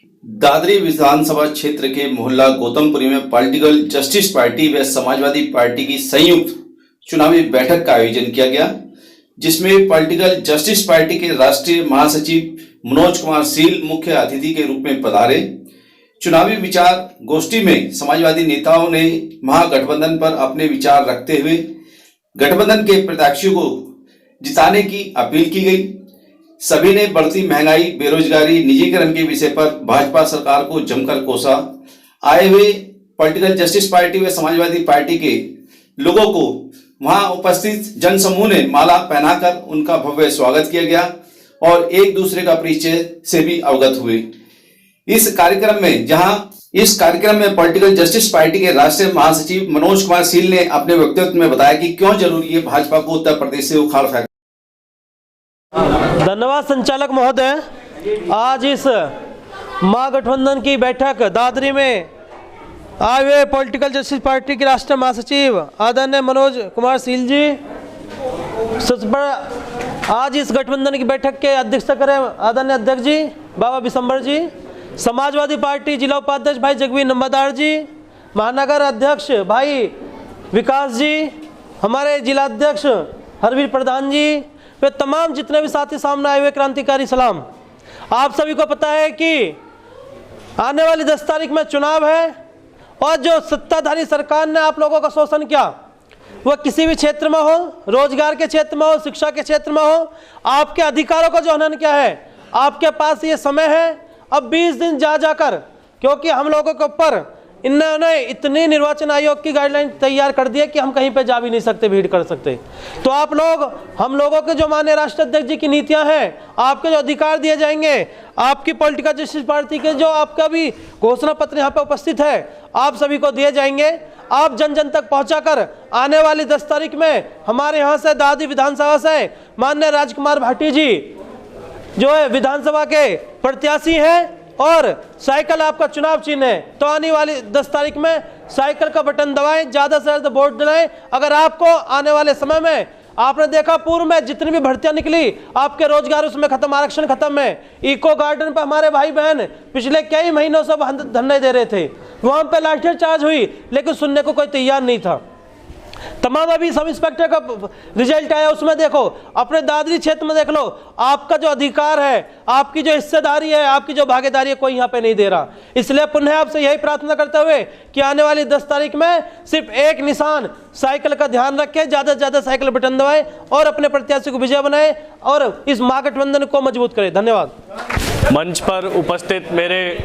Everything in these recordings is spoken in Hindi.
दादरी विधानसभा क्षेत्र के मोहल्ला गौतमपुरी में पॉलिटिकल जस्टिस पार्टी व समाजवादी पार्टी की संयुक्त चुनावी बैठक का आयोजन किया गया, जिसमें पॉलिटिकल जस्टिस पार्टी के राष्ट्रीय महासचिव मनोज कुमार सील मुख्य अतिथि के रूप में पधारे। चुनावी विचार गोष्ठी में समाजवादी नेताओं ने महागठबंधन पर अपने विचार रखते हुए गठबंधन के प्रत्याशियों को जिताने की अपील की गई। सभी ने बढ़ती महंगाई, बेरोजगारी, निजीकरण के विषय पर भाजपा सरकार को जमकर कोसा। आए हुए पॉलिटिकल जस्टिस पार्टी व समाजवादी पार्टी के लोगों को वहां उपस्थित जनसमूह ने माला पहनाकर उनका भव्य स्वागत किया गया और एक दूसरे का परिचय से भी अवगत हुए। इस कार्यक्रम में पॉलिटिकल जस्टिस पार्टी के राष्ट्रीय महासचिव मनोज कुमार सील ने अपने वक्तव्य में बताया कि क्यों जरूरी है भाजपा को उत्तर प्रदेश से उखाड़ फेंकना। धन्यवाद संचालक महोदय। आज इस महागठबंधन की बैठक दादरी में आए हुए पॉलिटिकल जस्टिस पार्टी के राष्ट्रीय महासचिव आदरणीय मनोज कुमार सील जी, आज इस गठबंधन की बैठक के अध्यक्षता करें आदरणीय अध्यक्ष जी बाबा बिशंबर जी, समाजवादी पार्टी जिला उपाध्यक्ष भाई जगवीर नंबरदार जी, महानगर अध्यक्ष भाई विकास जी, हमारे जिला अध्यक्ष हरवीर प्रधान जी, वे तमाम जितने भी साथी सामने आए हुए क्रांतिकारी सलाम। आप सभी को पता है कि आने वाली 10 तारीख में चुनाव है और जो सत्ताधारी सरकार ने आप लोगों का शोषण किया, वह किसी भी क्षेत्र में हो, रोजगार के क्षेत्र में हो, शिक्षा के क्षेत्र में हो, आपके अधिकारों का जो हनन किया है, आपके पास ये समय है अब 20 दिन जाकर, क्योंकि हम लोगों के ऊपर इन्होंने इतनी निर्वाचन आयोग की गाइडलाइन तैयार कर दी है कि हम कहीं पे जा भी नहीं सकते, भीड़ कर सकते। तो आप लोग, हम लोगों के जो माननीय राष्ट्रीय अध्यक्ष जी की नीतियां हैं, आपके जो अधिकार दिए जाएंगे, आपकी पॉलिटिकल जस्टिस पार्टी के जो आपका भी घोषणा पत्र यहाँ पे उपस्थित है, आप सभी को दिए जाएंगे। आप जन जन तक पहुंचाकर आने वाली 10 तारीख में हमारे यहाँ से दादरी विधानसभा से माननीय राजकुमार भाटी जी जो है विधानसभा के प्रत्याशी हैं और साइकिल आपका चुनाव चिन्ह है, तो आने वाली 10 तारीख में साइकिल का बटन दबाएं, ज्यादा से ज्यादा वोट दिलाएं। अगर आपको आने वाले समय में, आपने देखा पूर्व में जितनी भी भर्तियां निकली, आपके रोजगार उसमें खत्म, आरक्षण खत्म है। इको गार्डन पर हमारे भाई बहन पिछले कई महीनों से धरने दे रहे थे, वहां पे लाठीचार्ज हुई, लेकिन सुनने को कोई तैयार नहीं था। तमाम अभी सब इंस्पेक्टर का रिजल्ट आया, उसमें देखो, अपने दादरी क्षेत्र में देख लो, आपका जो अधिकार है, आपकी जो हिस्सेदारी है, आपकी जो भागीदारी है, कोई यहाँ पे नहीं दे रहा। इसलिए पुनः आपसे यही प्रार्थना करते हुए कि आने वाली 10 तारीख में सिर्फ एक निशान साइकिल का ध्यान रखें, ज्यादा से ज्यादा साइकिल बटन दबाएं और अपने प्रत्याशी को विजय बनाएं और इस महागठबंधन को मजबूत करें। धन्यवाद। मंच पर उपस्थित मेरे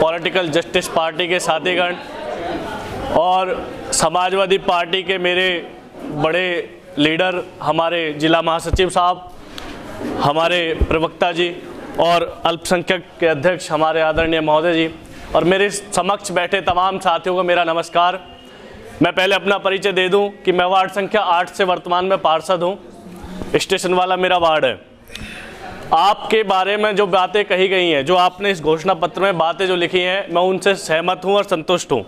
पॉलिटिकल जस्टिस पार्टी के साथीगण और समाजवादी पार्टी के मेरे बड़े लीडर, हमारे जिला महासचिव साहब, हमारे प्रवक्ता जी और अल्पसंख्यक के अध्यक्ष हमारे आदरणीय महोदय जी, और मेरे समक्ष बैठे तमाम साथियों को मेरा नमस्कार। मैं पहले अपना परिचय दे दूं कि मैं वार्ड संख्या 8 से वर्तमान में पार्षद हूं। स्टेशन वाला मेरा वार्ड है। आपके बारे में जो बातें कही गई हैं, जो आपने इस घोषणा पत्र में बातें जो लिखी हैं, मैं उनसे सहमत हूं और संतुष्ट हूं।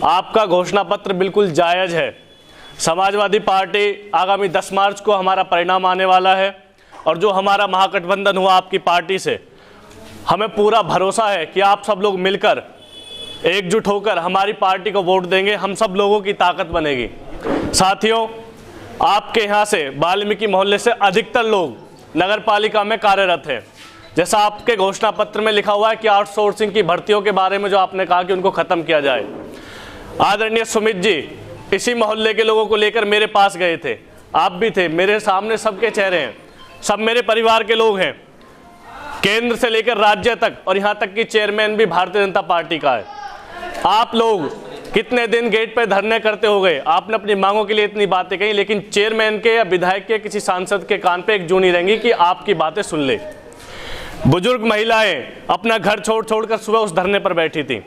आपका घोषणा पत्र बिल्कुल जायज़ है। समाजवादी पार्टी आगामी 10 मार्च को हमारा परिणाम आने वाला है और जो हमारा महागठबंधन हुआ आपकी पार्टी से, हमें पूरा भरोसा है कि आप सब लोग मिलकर एकजुट होकर हमारी पार्टी को वोट देंगे, हम सब लोगों की ताकत बनेगी। साथियों, आपके यहाँ से वाल्मीकि मोहल्ले से अधिकतर लोग नगर पालिका में कार्यरत हैं। जैसा आपके घोषणा पत्र में लिखा हुआ है कि आउटसोर्सिंग की भर्तियों के बारे में जो आपने कहा कि उनको खत्म किया जाए, आदरणीय सुमित जी इसी मोहल्ले के लोगों को लेकर मेरे पास गए थे, आप भी थे, मेरे सामने सबके चेहरे हैं, सब मेरे परिवार के लोग हैं, केंद्र से लेकर राज्य तक, और यहाँ तक कि चेयरमैन भी भारतीय जनता पार्टी का है। आप लोग कितने दिन गेट पे धरने करते हो गए, आपने अपनी मांगों के लिए इतनी बातें कही, लेकिन चेयरमैन के या विधायक के किसी सांसद के कान पे एक जू नहीं रहेंगी कि आपकी बातें सुन ले। बुजुर्ग महिलाएं अपना घर छोड़कर सुबह उस धरने पर बैठी थी।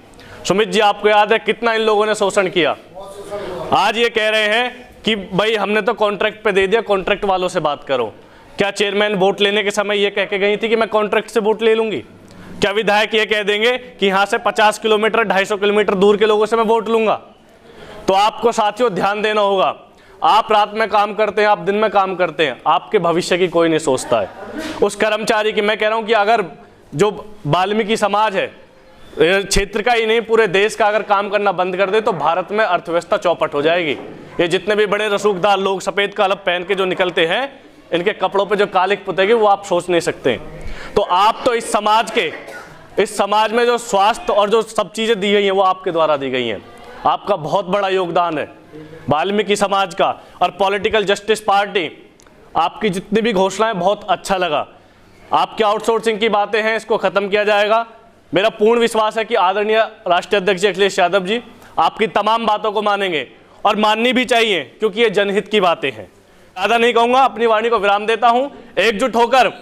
सुमित जी, आपको याद है कितना इन लोगों ने शोषण किया। आज ये कह रहे हैं कि भाई हमने तो कॉन्ट्रैक्ट पे दे दिया, कॉन्ट्रैक्ट वालों से बात करो। क्या चेयरमैन वोट लेने के समय ये कह के गई थी कि मैं कॉन्ट्रैक्ट से वोट ले लूंगी? क्या विधायक ये कह देंगे कि यहाँ से 50 किलोमीटर 250 किलोमीटर दूर के लोगों से मैं वोट लूंगा? तो आपको साथियों ध्यान देना होगा। आप रात में काम करते हैं, आप दिन में काम करते हैं, आपके भविष्य की कोई नहीं सोचता है। उस कर्मचारी की मैं कह रहा हूं कि अगर जो वाल्मीकि समाज है, क्षेत्र का ही नहीं पूरे देश का अगर काम करना बंद कर दे तो भारत में अर्थव्यवस्था चौपट हो जाएगी। ये जितने भी बड़े रसूखदार लोग सफ़ेद कलम पहन के जो निकलते हैं, इनके कपड़ों पे जो कालिक पुतेगी वो आप सोच नहीं सकते। तो आप तो इस समाज में जो स्वास्थ्य और जो सब चीज़ें दी गई हैं वो आपके द्वारा दी गई हैं। आपका बहुत बड़ा योगदान है वाल्मीकि समाज का। और पॉलिटिकल जस्टिस पार्टी, आपकी जितनी भी घोषणाएं बहुत अच्छा लगा। आपकी आउटसोर्सिंग की बातें हैं, इसको ख़त्म किया जाएगा। मेरा पूर्ण विश्वास है कि आदरणीय राष्ट्रीय अध्यक्ष अखिलेश यादव जी आपकी तमाम बातों को मानेंगे और माननी भी चाहिए, क्योंकि ये जनहित की बातें हैं। ज़्यादा नहीं कहूँगा, अपनी वाणी को विराम देता हूँ। एकजुट होकर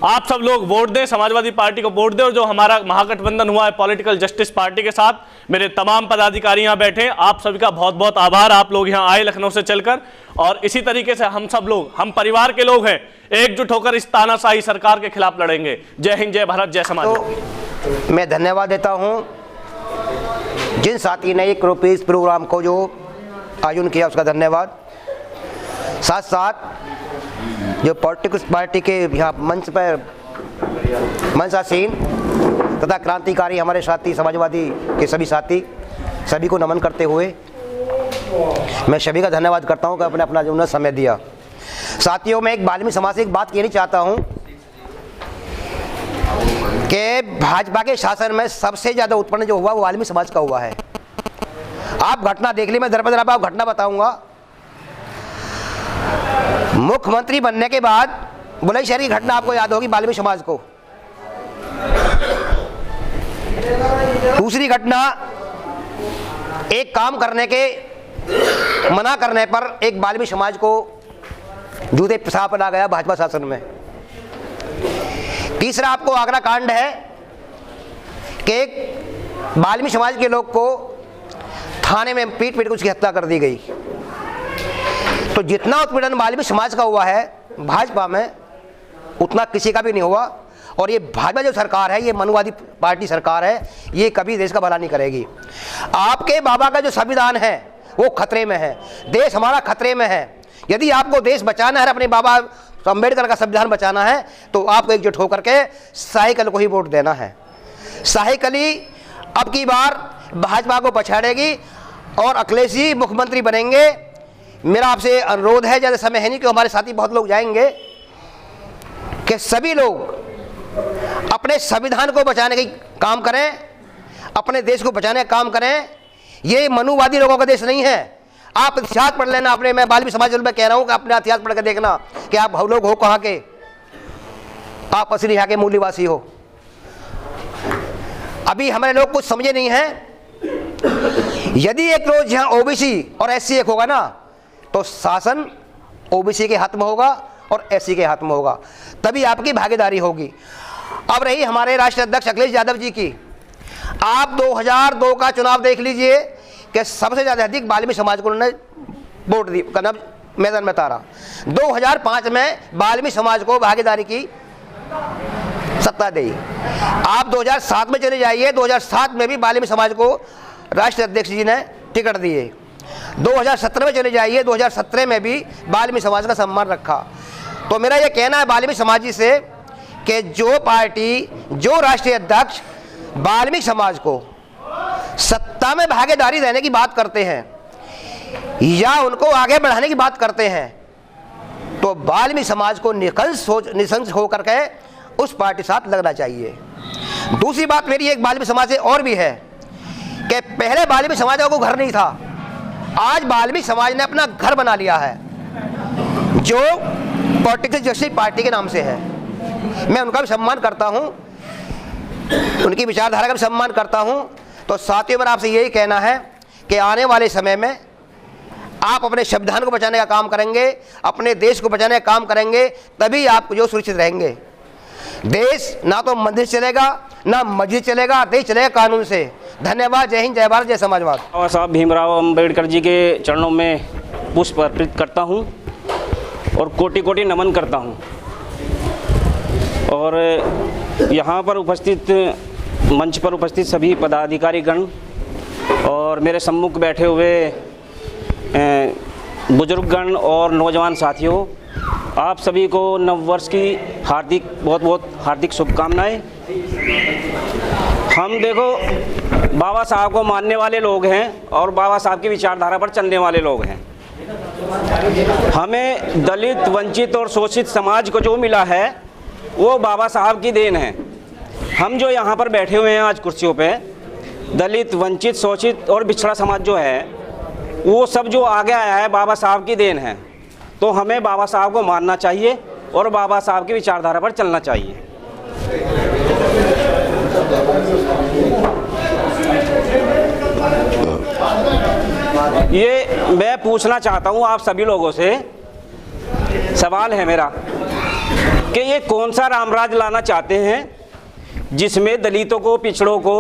आप सब लोग वोट दें, समाजवादी पार्टी को वोट दें। और जो हमारा महागठबंधन हुआ है पॉलिटिकल जस्टिस पार्टी के साथ, मेरे तमाम पदाधिकारी यहाँ बैठे, आप सभी का बहुत बहुत आभार। आप लोग यहाँ आए लखनऊ से चलकर, और इसी तरीके से हम सब लोग, हम परिवार के लोग हैं, एकजुट होकर इस तानाशाही सरकार के खिलाफ लड़ेंगे। जय हिंद, जय भारत, जय समाज। तो मैं धन्यवाद देता हूँ जिन साथी ने एक रुपीज़ प्रोग्राम को जो आयोजन किया, उसका धन्यवाद। साथ साथ जो पॉलिटिकल पार्टी के यहाँ मंच पर मंचासीन तथा क्रांतिकारी हमारे साथी, समाजवादी के सभी साथी, सभी को नमन करते हुए मैं सभी का धन्यवाद करता हूँ कि अपने अपना जो उन्होंने समय दिया। साथियों, मैं एक वाल्मीकि समाज से एक बात कहनी चाहता हूँ कि भाजपा के शासन में सबसे ज़्यादा उत्पन्न जो हुआ वो वाल्मीकि समाज का हुआ है। आप घटना देख ली, मैं दर बदर आपको घटना बताऊंगा। मुख्यमंत्री बनने के बाद बुलंदशहर शहर की घटना आपको याद होगी, वाल्मीकि समाज को। दूसरी घटना, एक काम करने के मना करने पर एक वाल्मीकि समाज को जूते पेशाब पड़ा गया भाजपा शासन में। तीसरा आपको आगरा कांड है कि एक वाल्मीकि समाज के लोग को थाने में पीट पीट उसकी हत्या कर दी गई। तो जितना उत्पीड़न वाल्मीकि समाज का हुआ है भाजपा में, उतना किसी का भी नहीं हुआ। और ये भाजपा जो सरकार है, ये मनुवादी पार्टी सरकार है, ये कभी देश का भला नहीं करेगी। आपके बाबा का जो संविधान है वो खतरे में है, देश हमारा खतरे में है। यदि आपको देश बचाना है, अपने बाबा अम्बेडकर का संविधान बचाना है, तो आपको एकजुट होकर के शाही कली को ही वोट देना है। शाही कली अब की बार भाजपा को पछाड़ेगी और अखिलेश जी मुख्यमंत्री बनेंगे। मेरा आपसे अनुरोध है, ज़्यादा समय है नहीं कि हमारे साथी बहुत लोग जाएंगे, कि सभी लोग अपने संविधान को बचाने का काम करें, अपने देश को बचाने का काम करें। ये मनुवादी लोगों का देश नहीं है। आप इतिहास पढ़ लेना अपने, मैं वाल्मीकि समाज में कह रहा हूँ कि अपने इतिहास पढ़ कर देखना कि आप लोग हो कहाँ के, आप असली यहाँ के मूल्यवासी हो। अभी हमारे लोग कुछ समझे नहीं हैं। यदि एक रोज यहाँ ओबीसी और एससी एक होगा ना, तो शासन ओबीसी के हाथ में होगा और एससी के हाथ में होगा, तभी आपकी भागीदारी होगी। अब रही हमारे राष्ट्रीय अध्यक्ष अखिलेश यादव जी की, आप 2002 का चुनाव देख लीजिए कि सबसे ज़्यादा अधिक वाल्मीकि समाज को उन्होंने वोट दी, कदम मैदान में उतारा। 2005 में वाल्मीकि समाज को भागीदारी की सत्ता दी। आप 2007 में चले जाइए, 2007 में भी वाल्मीकि समाज को राष्ट्रीय अध्यक्ष जी ने टिकट दिए। 2017 में चले जाइए, 2017 में भी वाल्मीकि समाज का सम्मान रखा। तो मेरा ये कहना है वाल्मीकि समाज जी से कि जो पार्टी, जो राष्ट्रीय अध्यक्ष वाल्मीकि समाज को सत्ता में भागीदारी देने की बात करते हैं या उनको आगे बढ़ाने की बात करते हैं, तो वाल्मीकि समाज को निसंश होकर के उस पार्टी साथ लगना चाहिए। दूसरी बात मेरी एक वाल्मीकि समाज से और भी है कि पहले वाल्मीकि समाज को घर नहीं था, आज वाल्मीकि समाज ने अपना घर बना लिया है, जो पॉलिटिकल जस्टिस पार्टी के नाम से है। मैं उनका भी सम्मान करता हूं, उनकी विचारधारा का भी सम्मान करता हूं। तो साथियों, मेरा आपसे यही कहना है कि आने वाले समय में आप अपने संविधान को बचाने का काम करेंगे, अपने देश को बचाने का काम करेंगे, तभी आप जो सुरक्षित रहेंगे। देश ना तो मंदिर चलेगा ना मस्जिद चलेगा, देश चलेगा कानून से। धन्यवाद। जय हिंद, जय भारत, जय समाजवाद। बाबा साहब भीमराव अम्बेडकर जी के चरणों में पुष्प अर्पित करता हूं और कोटि कोटि नमन करता हूं। और यहाँ पर उपस्थित, मंच पर उपस्थित सभी पदाधिकारीगण और मेरे सम्मुख बैठे हुए बुजुर्गगण और नौजवान साथियों, आप सभी को नववर्ष की बहुत बहुत हार्दिक शुभकामनाएं। हम देखो बाबा साहब को मानने वाले लोग हैं और बाबा साहब की विचारधारा पर चलने वाले लोग हैं। हमें दलित, वंचित और शोषित समाज को जो मिला है वो बाबा साहब की देन है। हम जो यहाँ पर बैठे हुए हैं आज कुर्सियों पे, दलित, वंचित, शोषित और पिछड़ा समाज जो है वो सब जो आगे आया है बाबा साहब की देन है। तो हमें बाबा साहब को मानना चाहिए और बाबा साहब की विचारधारा पर चलना चाहिए। ये मैं पूछना चाहता हूँ आप सभी लोगों से, सवाल है मेरा कि ये कौन सा रामराज लाना चाहते हैं जिसमें दलितों को, पिछड़ों को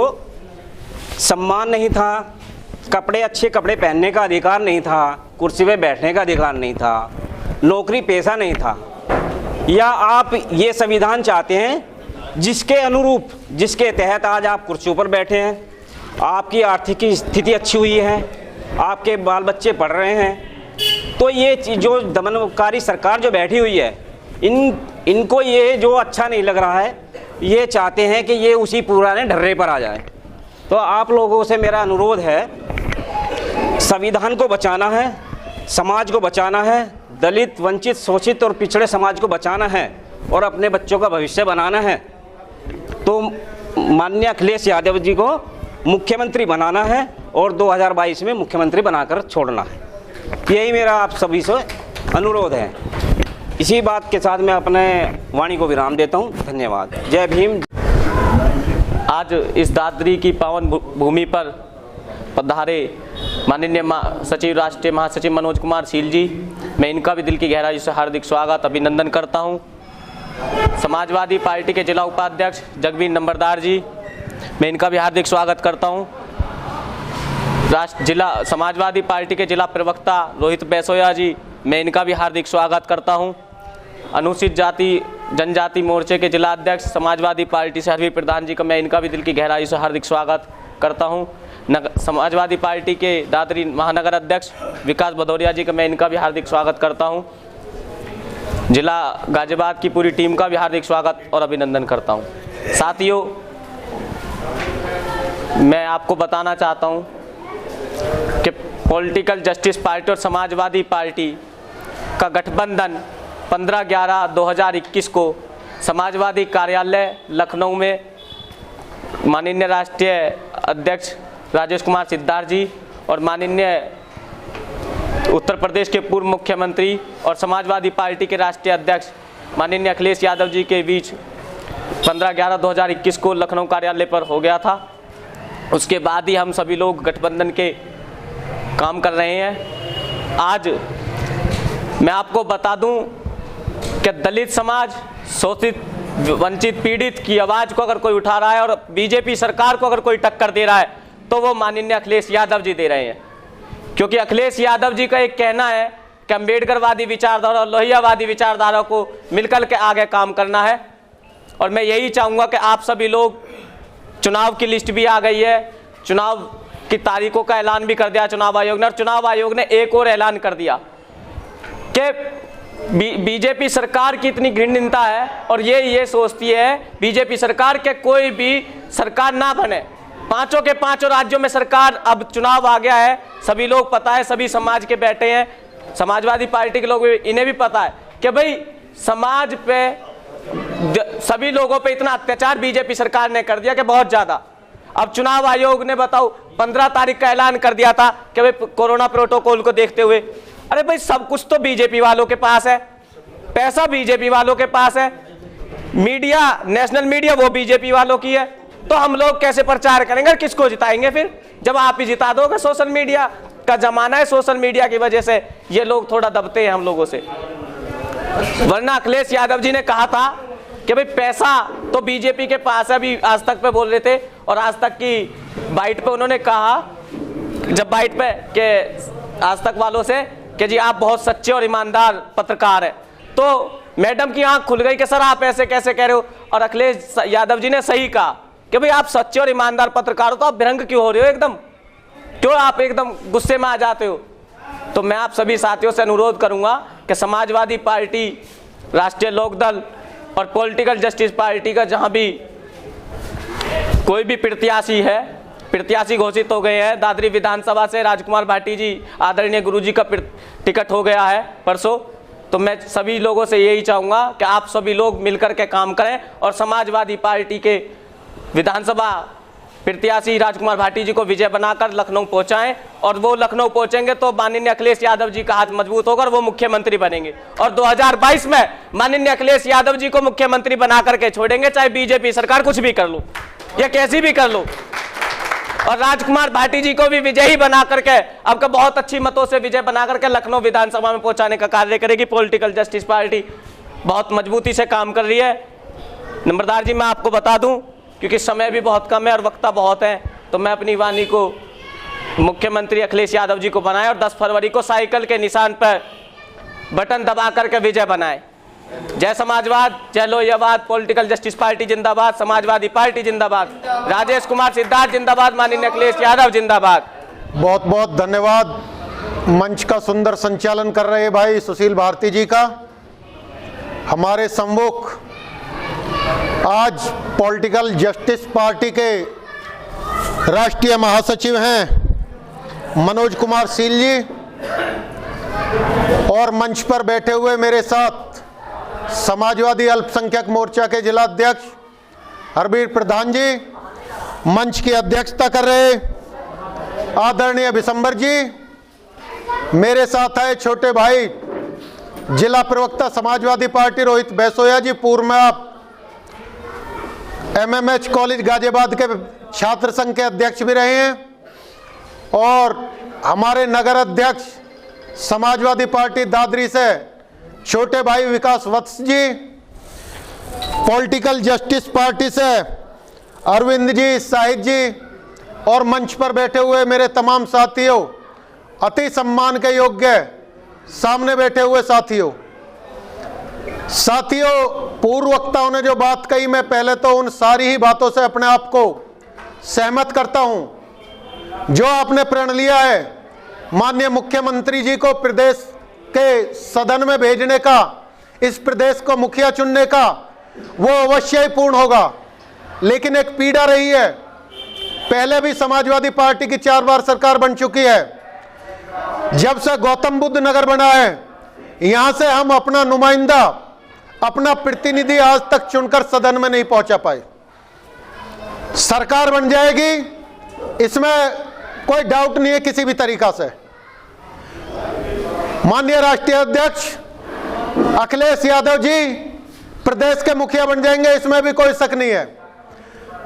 सम्मान नहीं था, अच्छे कपड़े पहनने का अधिकार नहीं था, कुर्सी पे बैठने का अधिकार नहीं था, नौकरी पेशा नहीं था? या आप ये संविधान चाहते हैं जिसके अनुरूप, जिसके तहत आज आप कुर्सियों पर बैठे हैं, आपकी आर्थिक स्थिति अच्छी हुई है, आपके बाल बच्चे पढ़ रहे हैं, तो ये जो दमनकारी सरकार जो बैठी हुई है इनको ये जो अच्छा नहीं लग रहा है, ये चाहते हैं कि ये उसी पुराने ढर्रे पर आ जाए। तो आप लोगों से मेरा अनुरोध है, संविधान को बचाना है, समाज को बचाना है, दलित, वंचित, शोषित और पिछड़े समाज को बचाना है और अपने बच्चों का भविष्य बनाना है। तो माननीय अखिलेश यादव जी को मुख्यमंत्री बनाना है और 2022 में मुख्यमंत्री बनाकर छोड़ना है। यही मेरा आप सभी से अनुरोध है। इसी बात के साथ मैं अपने वाणी को विराम देता हूँ। धन्यवाद। जय भीम। आज इस दादरी की पावन भूमि पर पधारे माननीय सचिव, राष्ट्रीय महासचिव मनोज कुमार शील जी, मैं इनका भी दिल की गहराई से हार्दिक स्वागत, अभिनंदन करता हूं। समाजवादी पार्टी के जिला उपाध्यक्ष जगवीर नंबरदार जी, मैं इनका भी हार्दिक स्वागत करता हूं। समाजवादी पार्टी के जिला प्रवक्ता रोहित बैसोया जी, मैं इनका भी हार्दिक स्वागत करता हूं। अनुसूचित जाति जनजाति मोर्चे के जिला अध्यक्ष समाजवादी पार्टी से हरवीर प्रधान जी का मैं इनका भी दिल की गहराई से हार्दिक स्वागत करता हूं। समाजवादी पार्टी के दादरी महानगर अध्यक्ष विकास भदौरिया जी का मैं इनका भी हार्दिक स्वागत करता हूं। जिला गाजियाबाद की पूरी टीम का भी हार्दिक स्वागत और अभिनंदन करता हूं। साथियों, मैं आपको बताना चाहता हूं कि पॉलिटिकल जस्टिस पार्टी और समाजवादी पार्टी का गठबंधन 15/11/2021 को समाजवादी कार्यालय लखनऊ में माननीय राष्ट्रीय अध्यक्ष राजेश कुमार सिद्धार्थ जी और माननीय उत्तर प्रदेश के पूर्व मुख्यमंत्री और समाजवादी पार्टी के राष्ट्रीय अध्यक्ष माननीय अखिलेश यादव जी के बीच 15/11/2021 को लखनऊ कार्यालय पर हो गया था। उसके बाद ही हम सभी लोग गठबंधन के काम कर रहे हैं। आज मैं आपको बता दूं कि दलित समाज, शोषित, वंचित, पीड़ित की आवाज़ को अगर कोई उठा रहा है और बीजेपी सरकार को अगर कोई टक्कर दे रहा है तो वो माननीय अखिलेश यादव जी दे रहे हैं। क्योंकि अखिलेश यादव जी का एक कहना है कि अम्बेडकरवादी विचारधारा और लोहियावादी विचारधारा को मिलकर के आगे काम करना है। और मैं यही चाहूँगा कि आप सभी लोग, चुनाव की लिस्ट भी आ गई है, चुनाव की तारीखों का ऐलान भी कर दिया चुनाव आयोग ने, और चुनाव आयोग ने एक और ऐलान कर दिया कि बीजेपी सरकार की इतनी घृणिता है और ये सोचती है बीजेपी सरकार के कोई भी सरकार ना बने। पांचों के पांचों राज्यों में सरकार, अब चुनाव आ गया है, सभी लोग पता है, सभी समाज के बैठे हैं, समाजवादी पार्टी के लोग, इन्हें भी पता है कि भाई समाज पे, सभी लोगों पे इतना अत्याचार बीजेपी सरकार ने कर दिया कि बहुत ज्यादा। अब चुनाव आयोग ने बताओ 15 तारीख का ऐलान कर दिया था कि भाई कोरोना प्रोटोकॉल को देखते हुए, अरे भाई सब कुछ तो बीजेपी वालों के पास है, पैसा बीजेपी वालों के पास है, मीडिया, नेशनल मीडिया वो बीजेपी वालों की है, तो हम लोग कैसे प्रचार करेंगे और किसको जिताएंगे फिर, जब आप ही जिता दोगे। सोशल मीडिया का जमाना है, सोशल मीडिया की वजह से ये लोग थोड़ा दबते हैं हम लोगों से। वरना अखिलेश यादव जी ने कहा था कि भाई पैसा तो बीजेपी के पास है, अभी आज तक पे बोल रहे थे, और आज तक की बाइट पे उन्होंने कहा, जब बाइट पे कि आज तक वालों से कि जी आप बहुत सच्चे और ईमानदार पत्रकार हैं, तो मैडम की आंख खुल गई कि सर आप ऐसे कैसे कह रहे हो। और अखिलेश यादव जी ने सही कहा कि भाई आप सच्चे और ईमानदार पत्रकार हो तो आप विरंग क्यों हो रहे हो, एकदम क्यों आप एकदम गुस्से में आ जाते हो। तो मैं आप सभी साथियों से अनुरोध करूंगा कि समाजवादी पार्टी राष्ट्रीय लोकदल और पॉलिटिकल जस्टिस पार्टी का जहां भी कोई भी प्रत्याशी घोषित हो गए हैं। दादरी विधानसभा से राजकुमार भाटी जी आदरणीय गुरुजी का टिकट हो गया है परसों। तो मैं सभी लोगों से यही चाहूँगा कि आप सभी लोग मिलकर के काम करें और समाजवादी पार्टी के विधानसभा प्रत्याशी राजकुमार भाटी जी को विजय बनाकर लखनऊ पहुंचाएं। और वो लखनऊ पहुंचेंगे तो माननीय अखिलेश यादव जी का हाथ मजबूत होकर वो मुख्यमंत्री बनेंगे और 2022 में माननीय अखिलेश यादव जी को मुख्यमंत्री बना करके छोड़ेंगे, चाहे बीजेपी सरकार कुछ भी कर लो या कैसी भी कर लो। और राजकुमार भाटी जी को भी विजयी बना करके आपका बहुत अच्छी मतों से विजय बना करके लखनऊ विधानसभा में पहुंचाने का कार्य करेगी। पॉलिटिकल जस्टिस पार्टी बहुत मजबूती से काम कर रही है। नंबरदार जी, मैं आपको बता दूं क्योंकि समय भी बहुत कम है और वक्ता बहुत है, तो मैं अपनी वाणी को मुख्यमंत्री अखिलेश यादव जी को बनाए और 10 फरवरी को साइकिल के निशान पर बटन दबा करके विजय बनाए। जय समाजवाद, जय लोहियावाद, पॉलिटिकल जस्टिस पार्टी जिंदाबाद, समाजवादी पार्टी जिंदाबाद, राजेश कुमार सिद्धार्थ जिंदाबाद, माननीय अखिलेश यादव जिंदाबाद। बहुत बहुत धन्यवाद मंच का सुंदर संचालन कर रहे भाई सुशील भारती जी का। हमारे सम्मुख आज पॉलिटिकल जस्टिस पार्टी के राष्ट्रीय महासचिव हैं मनोज कुमार सील जी और मंच पर बैठे हुए मेरे साथ समाजवादी अल्पसंख्यक मोर्चा के जिला अध्यक्ष हरबीर प्रधान जी, मंच की अध्यक्षता कर रहे आदरणीय बिशंबर जी, मेरे साथ है छोटे भाई जिला प्रवक्ता समाजवादी पार्टी रोहित बैसोया जी, पूर्व में आप MMH कॉलेज गाजियाबाद के छात्र संघ के अध्यक्ष भी रहे हैं, और हमारे नगर अध्यक्ष समाजवादी पार्टी दादरी से छोटे भाई विकास वत्स जी, पॉलिटिकल जस्टिस पार्टी से अरविंद जी, साहिद जी, और मंच पर बैठे हुए मेरे तमाम साथियों, अति सम्मान के योग्य सामने बैठे हुए साथियों, पूर्व वक्ताओं ने जो बात कही, मैं पहले तो उन सारी ही बातों से अपने आप को सहमत करता हूं। जो आपने प्रण लिया है माननीय मुख्यमंत्री जी को प्रदेश के सदन में भेजने का, इस प्रदेश को मुखिया चुनने का, वो अवश्य ही पूर्ण होगा। लेकिन एक पीड़ा रही है, पहले भी समाजवादी पार्टी की 4 बार सरकार बन चुकी है। जब से गौतम बुद्ध नगर बना है, यहां से हम अपना नुमाइंदा, अपना प्रतिनिधि आज तक चुनकर सदन में नहीं पहुंचा पाए। सरकार बन जाएगी, इसमें कोई डाउट नहीं है किसी भी तरीका से। माननीय राष्ट्रीय अध्यक्ष अखिलेश यादव जी प्रदेश के मुखिया बन जाएंगे, इसमें भी कोई शक नहीं है।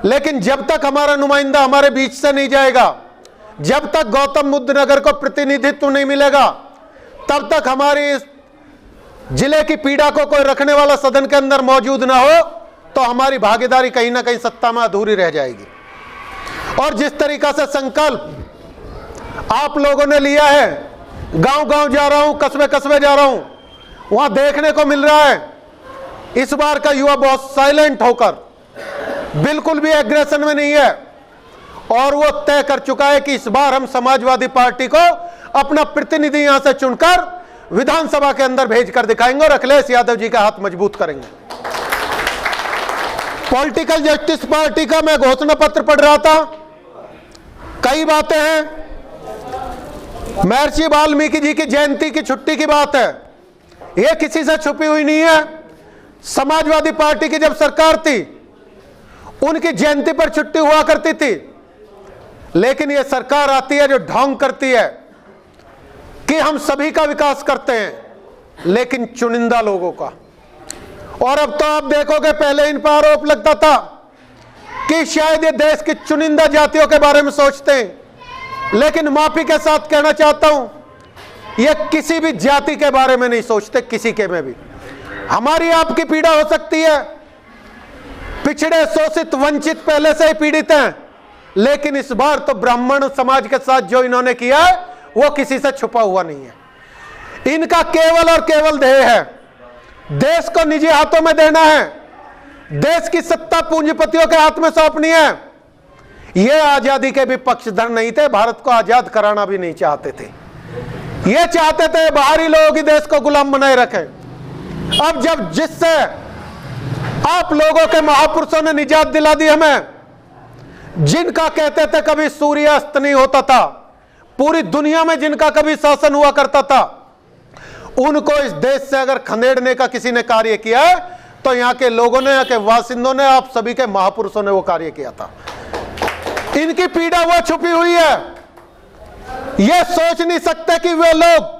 लेकिन जब तक हमारा नुमाइंदा हमारे बीच से नहीं जाएगा, जब तक गौतम बुद्ध नगर को प्रतिनिधित्व नहीं मिलेगा, तब तक हमारी इस जिले की पीड़ा को कोई रखने वाला सदन के अंदर मौजूद ना हो, तो हमारी भागीदारी कहीं ना कहीं सत्ता में अधूरी रह जाएगी। और जिस तरीका से संकल्प आप लोगों ने लिया है, गांव गांव जा रहा हूं, कस्बे कस्बे जा रहा हूं, वहां देखने को मिल रहा है इस बार का युवा बहुत साइलेंट होकर, बिल्कुल भी एग्रेशन में नहीं है, और वो तय कर चुका है कि इस बार हम समाजवादी पार्टी को अपना प्रतिनिधि यहां से चुनकर विधानसभा के अंदर भेजकर दिखाएंगे और अखिलेश यादव जी का हाथ मजबूत करेंगे। पॉलिटिकल जस्टिस पार्टी का मैं घोषणा पत्र पढ़ रहा था, कई बातें हैं। महर्षि वाल्मीकि जी की जयंती की छुट्टी की बात है, यह किसी से छुपी हुई नहीं है। समाजवादी पार्टी की जब सरकार थी, उनकी जयंती पर छुट्टी हुआ करती थी, लेकिन यह सरकार आती है जो ढोंग करती है कि हम सभी का विकास करते हैं, लेकिन चुनिंदा लोगों का। और अब तो आप देखोगे, पहले इन पर आरोप लगता था कि शायद ये देश की चुनिंदा जातियों के बारे में सोचते हैं, लेकिन माफी के साथ कहना चाहता हूं, ये किसी भी जाति के बारे में नहीं सोचते, किसी के में भी। हमारी आपकी पीड़ा हो सकती है, पिछड़े शोषित वंचित पहले से ही पीड़ित हैं, लेकिन इस बार तो ब्राह्मण समाज के साथ जो इन्होंने किया है वो किसी से छुपा हुआ नहीं है। इनका केवल और केवल ध्येय है देश को निजी हाथों में देना है, देश की सत्ता पूंजीपतियों के हाथ में सौंपनी है। ये आजादी के भी पक्षधर नहीं थे, भारत को आजाद कराना भी नहीं चाहते थे। ये चाहते थे बाहरी लोगों की देश को गुलाम बनाए रखें। अब जब जिससे आप लोगों के महापुरुषों ने निजात दिला दी हमें, जिनका कहते थे कभी सूर्यास्त नहीं होता था, पूरी दुनिया में जिनका कभी शासन हुआ करता था, उनको इस देश से अगर खदेड़ने का किसी ने कार्य किया है तो यहाँ के लोगों ने, यहाँ के वासिंदों ने, आप सभी के महापुरुषों ने वो कार्य किया था। इनकी पीड़ा वो छुपी हुई है। ये सोच नहीं सकते कि वे लोग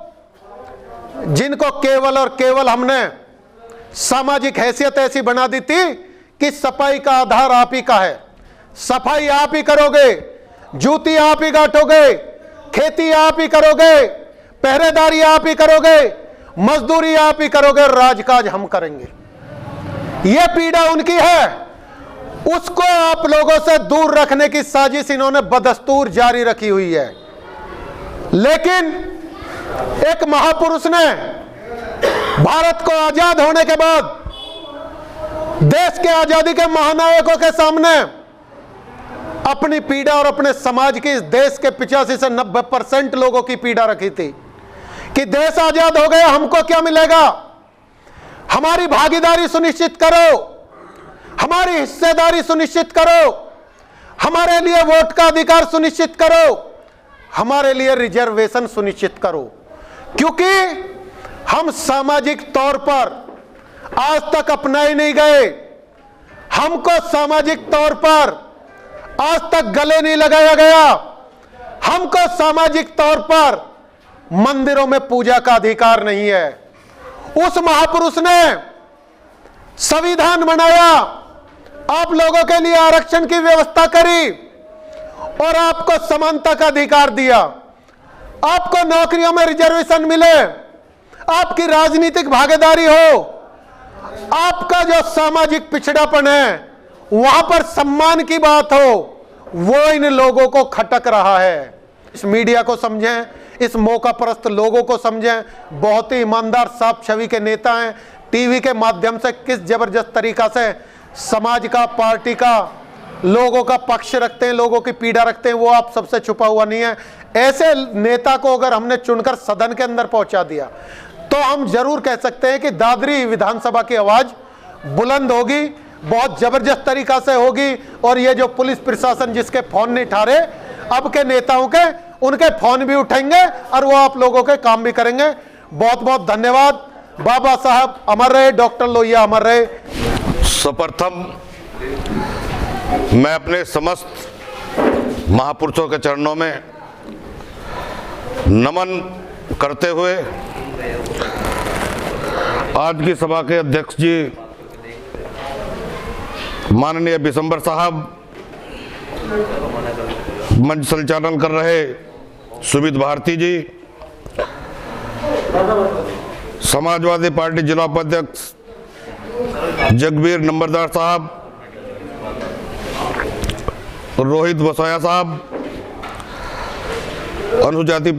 जिनको केवल और केवल हमने सामाजिक हैसियत ऐसी बना दी थी कि सफाई का आधार आप ही का है, सफाई आप ही करोगे, जूती आप ही गांठोगे, खेती आप ही करोगे, पहरेदारी आप ही करोगे, मजदूरी आप ही करोगे, राजकाज हम करेंगे। यह पीड़ा उनकी है, उसको आप लोगों से दूर रखने की साजिश इन्होंने बदस्तूर जारी रखी हुई है। लेकिन एक महापुरुष ने भारत को आजाद होने के बाद देश के आजादी के महानायकों के सामने अपनी पीड़ा और अपने समाज की, इस देश के 85 से 90% लोगों की पीड़ा रखी थी कि देश आजाद हो गया, हमको क्या मिलेगा, हमारी भागीदारी सुनिश्चित करो, हमारी हिस्सेदारी सुनिश्चित करो, हमारे लिए वोट का अधिकार सुनिश्चित करो, हमारे लिए रिजर्वेशन सुनिश्चित करो। क्योंकि हम सामाजिक तौर पर आज तक अपनाए नहीं गए, हमको सामाजिक तौर पर आज तक गले नहीं लगाया गया, हमको सामाजिक तौर पर मंदिरों में पूजा का अधिकार नहीं है। उस महापुरुष ने संविधान बनाया, आप लोगों के लिए आरक्षण की व्यवस्था करी और आपको समानता का अधिकार दिया, आपको नौकरियों में रिजर्वेशन मिले, आपकी राजनीतिक भागीदारी हो, आपका जो सामाजिक पिछड़ापन है वहां पर सम्मान की बात हो, वो इन लोगों को खटक रहा है। इस मीडिया को समझें, इस मौका परस्त लोगों को समझें, बहुत ही ईमानदार साफ छवि के नेता हैं, टीवी के माध्यम से किस जबरदस्त तरीका से समाज का, पार्टी का, लोगों का पक्ष रखते हैं, लोगों की पीड़ा रखते हैं, वो आप सबसे छुपा हुआ नहीं है। ऐसे नेता को अगर हमने चुनकर सदन के अंदर पहुंचा दिया तो हम जरूर कह सकते हैं कि दादरी विधानसभा की आवाज बुलंद होगी, बहुत जबरदस्त तरीका से होगी। और ये जो पुलिस प्रशासन जिसके फोन नहीं उठा रहे, अब के नेताओं के, उनके फोन भी उठेंगे और वो आप लोगों के काम भी करेंगे। बहुत बहुत धन्यवाद। बाबा साहब अमर रहे, डॉक्टर लोहिया अमर रहे। सर्वप्रथम मैं अपने समस्त महापुरुषों के चरणों में नमन करते हुए आज की सभा के अध्यक्ष जी माननीय बिशंबर साहब, मंच संचालन कर रहे सुमित भारती जी, समाजवादी पार्टी जिला उपाध्यक्ष जगबीर नंबरदार साहब, रोहित वसाया साहब, अनुजाति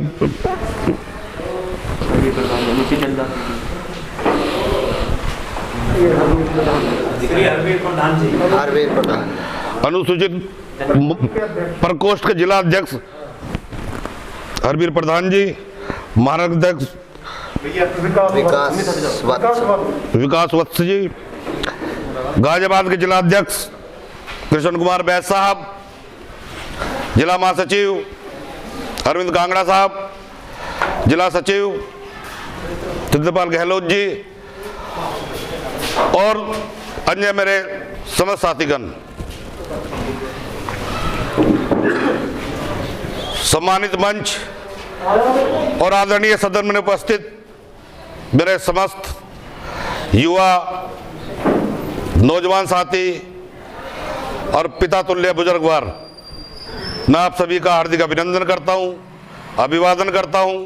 अनुसूचित प्रकोष्ठ के जिला अध्यक्ष हरबीर प्रधान जी, महानगराध्यक्ष विकास वत्स जी, गाजियाबाद के जिला अध्यक्ष कृष्ण कुमार बैस साहब, जिला महासचिव अरविंद कांगड़ा साहब, जिला सचिव चंद्रपाल गहलोत जी और अन्य मेरे समस्त साथीगण, सम्मानित मंच और आदरणीय सदन में उपस्थित मेरे समस्त युवा नौजवान साथी और पिता तुल्य बुजुर्गवार, मैं आप सभी का हार्दिक अभिनंदन करता हूं, अभिवादन करता हूं।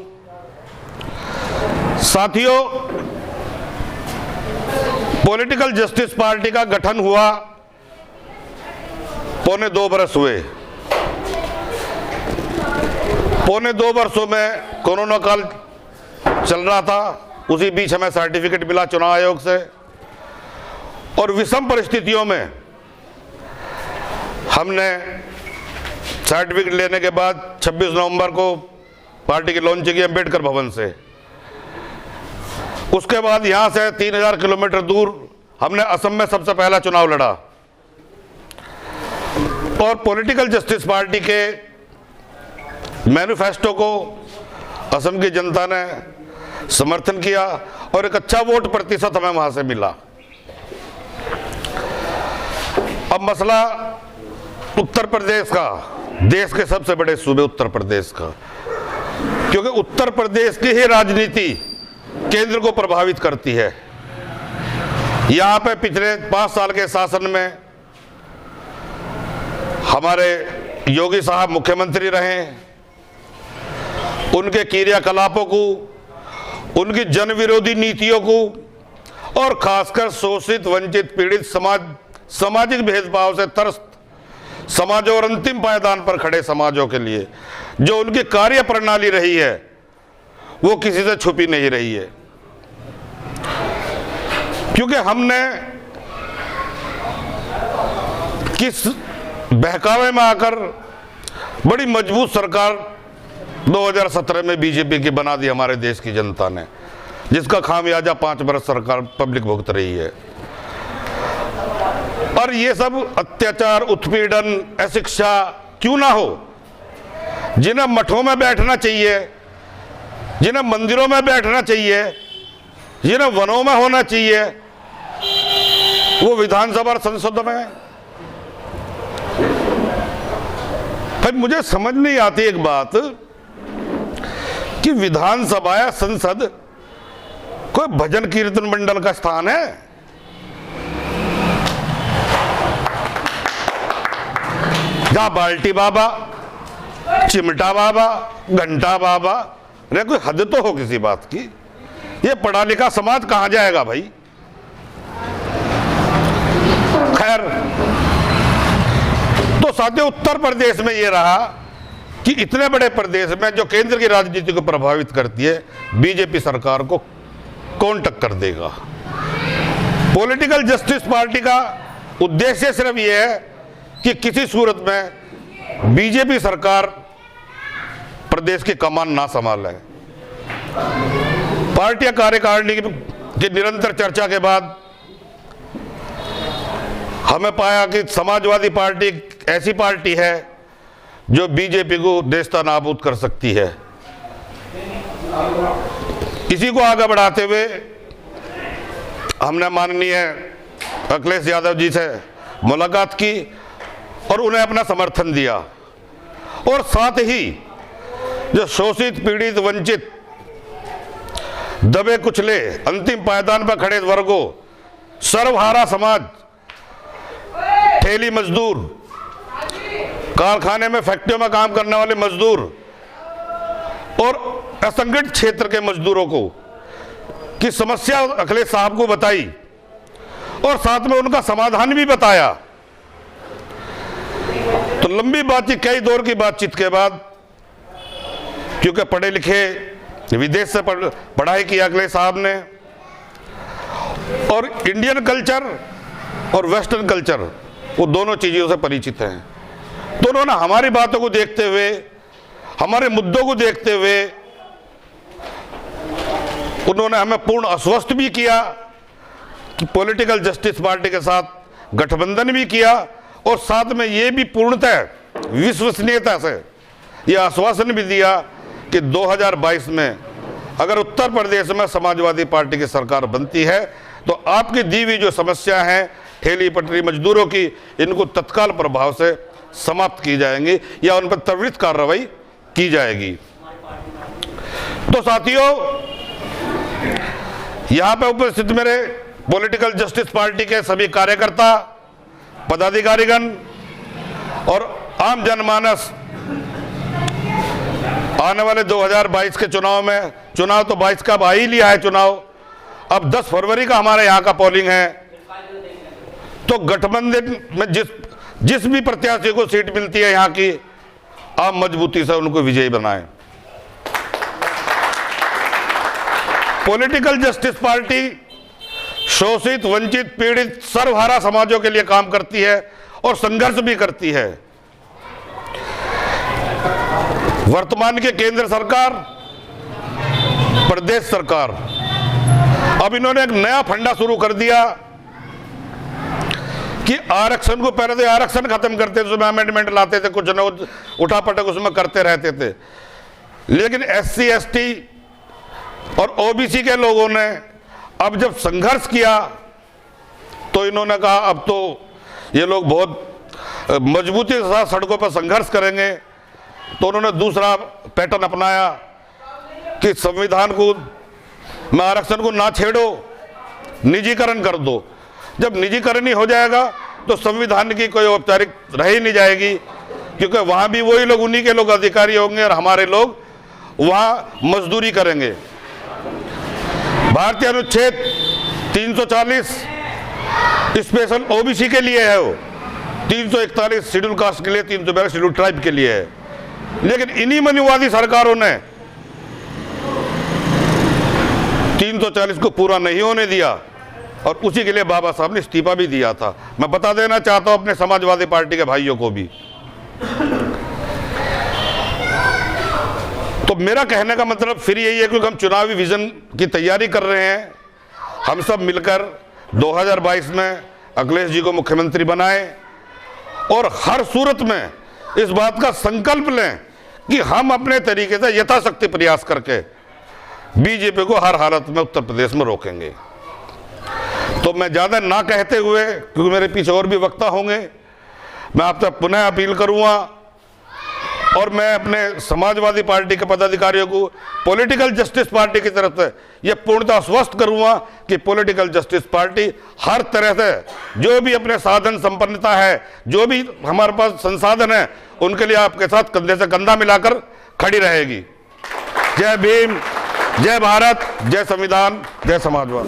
साथियों, पॉलिटिकल जस्टिस पार्टी का गठन हुआ पौने 2 बरस हुए। पौने 2 वर्षों में कोरोना काल चल रहा था, उसी बीच हमें सर्टिफिकेट मिला चुनाव आयोग से और विषम परिस्थितियों में हमने सर्टिफिकेट लेने के बाद 26 नवंबर को पार्टी की लॉन्चिंग की अम्बेडकर भवन से उसके बाद यहाँ से 3000 किलोमीटर दूर हमने असम में सबसे पहला चुनाव लड़ा और पॉलिटिकल जस्टिस पार्टी के मैनिफेस्टो को असम की जनता ने समर्थन किया और एक अच्छा वोट प्रतिशत हमें वहां से मिला। अब मसला उत्तर प्रदेश का, देश के सबसे बड़े सूबे उत्तर प्रदेश का, क्योंकि उत्तर प्रदेश की ही राजनीति केंद्र को प्रभावित करती है। यहां पे पिछले 5 साल के शासन में हमारे योगी साहब मुख्यमंत्री रहे, उनके क्रियाकलापों को, उनकी जन विरोधी नीतियों को और खासकर शोषित वंचित पीड़ित सामाजिक भेदभाव से त्रस्त समाजों और अंतिम पायदान पर खड़े समाजों के लिए जो उनकी कार्य प्रणाली रही है वो किसी से छुपी नहीं रही है। क्योंकि हमने किस बहकावे में आकर बड़ी मजबूत सरकार 2017 में बीजेपी की बना दी हमारे देश की जनता ने, जिसका खामियाजा 5 वर्ष सरकार पब्लिक भुगत रही है। और ये सब अत्याचार, उत्पीड़न, अशिक्षा क्यों ना हो, जिन्हें मठों में बैठना चाहिए, जिन्हें मंदिरों में बैठना चाहिए, जिन्हें वनों में होना चाहिए, वो विधानसभा और संसद में। फिर मुझे समझ नहीं आती एक बात कि विधानसभा या संसद कोई भजन कीर्तन मंडल का स्थान है? जहां बाल्टी बाबा, चिमटा बाबा, घंटा बाबा, अरे कोई हद तो हो किसी बात की। ये पढ़ा लिखा समाज कहां जाएगा भाई? खैर, तो साथियों उत्तर प्रदेश में ये रहा कि इतने बड़े प्रदेश में जो केंद्र की राजनीति को प्रभावित करती है, बीजेपी सरकार को कौन टक्कर देगा? पॉलिटिकल जस्टिस पार्टी का उद्देश्य सिर्फ ये है कि किसी सूरत में बीजेपी सरकार प्रदेश की कमान ना संभाले। पार्टी कार्यकारिणी की निरंतर चर्चा के बाद हमें पाया कि समाजवादी पार्टी ऐसी पार्टी है जो बीजेपी को देशता नाबूद कर सकती है। इसी को आगे बढ़ाते हुए हमने माननीय अखिलेश यादव जी से मुलाकात की और उन्हें अपना समर्थन दिया और साथ ही जो शोषित, पीड़ित, वंचित, दबे कुचले, अंतिम पायदान पर खड़े वर्गों, सर्वहारा समाज, ठेली मजदूर, कारखाने में, फैक्ट्रियों में काम करने वाले मजदूर और असंगठित क्षेत्र के मजदूरों को की समस्या अखिलेश साहब को बताई और साथ में उनका समाधान भी बताया। तो लंबी बातचीत, कई दौर की बातचीत के बाद, क्योंकि पढ़े लिखे, विदेश से पढ़ाई की अखिलेश साहब ने और इंडियन कल्चर और वेस्टर्न कल्चर, वो दोनों चीजों से परिचित हैं, तो उन्होंने हमारी बातों को देखते हुए, हमारे मुद्दों को देखते हुए उन्होंने हमें पूर्ण आश्वस्त भी किया कि पॉलिटिकल जस्टिस पार्टी के साथ गठबंधन भी किया और साथ में ये भी पूर्णतः विश्वसनीयता से ये आश्वासन भी दिया कि 2022 में अगर उत्तर प्रदेश में समाजवादी पार्टी की सरकार बनती है तो आपकी दी हुई जो समस्या है ठेली पटरी मजदूरों की, इनको तत्काल प्रभाव से समाप्त की जाएंगी या उन पर त्वरित कार्रवाई की जाएगी। तो साथियों, यहां पर उपस्थित मेरे पॉलिटिकल जस्टिस पार्टी के सभी कार्यकर्ता, पदाधिकारीगण और आम जनमानस आने वाले 2022 के चुनाव में, चुनाव तो 22 का आ ही लिया है चुनाव, अब 10 फरवरी का हमारे यहाँ का पोलिंग है, तो गठबंधन में जिस भी प्रत्याशी को सीट मिलती है यहाँ की, आप मजबूती से उनको विजयी बनाएं। पॉलिटिकल जस्टिस पार्टी शोषित, वंचित, पीड़ित, सर्वहारा समाजों के लिए काम करती है और संघर्ष भी करती है। वर्तमान के केंद्र सरकार, प्रदेश सरकार अब इन्होंने एक नया फंडा शुरू कर दिया कि आरक्षण को, पहले तो आरक्षण खत्म करते थे, उसमें अमेंडमेंट लाते थे, कुछ न कुछ उठापटक उसमें करते रहते थे। लेकिन SC ST और OBC के लोगों ने अब जब संघर्ष किया तो इन्होंने कहा अब तो ये लोग बहुत मजबूती के साथ सड़कों पर संघर्ष करेंगे। तो उन्होंने दूसरा पैटर्न अपनाया कि संविधान को में आरक्षण को ना छेड़ो, निजीकरण कर दो। जब निजीकरण ही हो जाएगा तो संविधान की कोई औपचारिक रह ही नहीं जाएगी, क्योंकि वहां भी वही लोग, उन्हीं के लोग अधिकारी होंगे और हमारे लोग वहां मजदूरी करेंगे। भारतीय अनुच्छेद 340 स्पेशल OBC के लिए है, वो 341 शेड्यूल कास्ट के लिए, 342 शेड्यूल ट्राइब के लिए है। लेकिन इन्हीं मनवादी सरकारों ने 340 को पूरा नहीं होने दिया और उसी के लिए बाबा साहब ने इस्तीफा भी दिया था। मैं बता देना चाहता हूं अपने समाजवादी पार्टी के भाइयों को भी। तो मेरा कहने का मतलब फिर यही है, क्योंकि हम चुनावी विजन की तैयारी कर रहे हैं। हम सब मिलकर 2022 में अखिलेश जी को मुख्यमंत्री बनाएं और हर सूरत में इस बात का संकल्प लें कि हम अपने तरीके से यथाशक्ति प्रयास करके बीजेपी को हर हालत में उत्तर प्रदेश में रोकेंगे। तो मैं ज़्यादा ना कहते हुए, क्योंकि मेरे पीछे और भी वक्ता होंगे, मैं आपसे पुनः अपील करूंगा और मैं अपने समाजवादी पार्टी के पदाधिकारियों को पॉलिटिकल जस्टिस पार्टी की तरफ से यह पूर्णतः आश्वस्त करूंगा कि पॉलिटिकल जस्टिस पार्टी हर तरह से जो भी अपने साधन संपन्नता है, जो भी हमारे पास संसाधन है, उनके लिए आपके साथ कंधे से कंधा मिलाकर खड़ी रहेगी। जय भीम, जय भारत, जय संविधान, जय समाजवाद।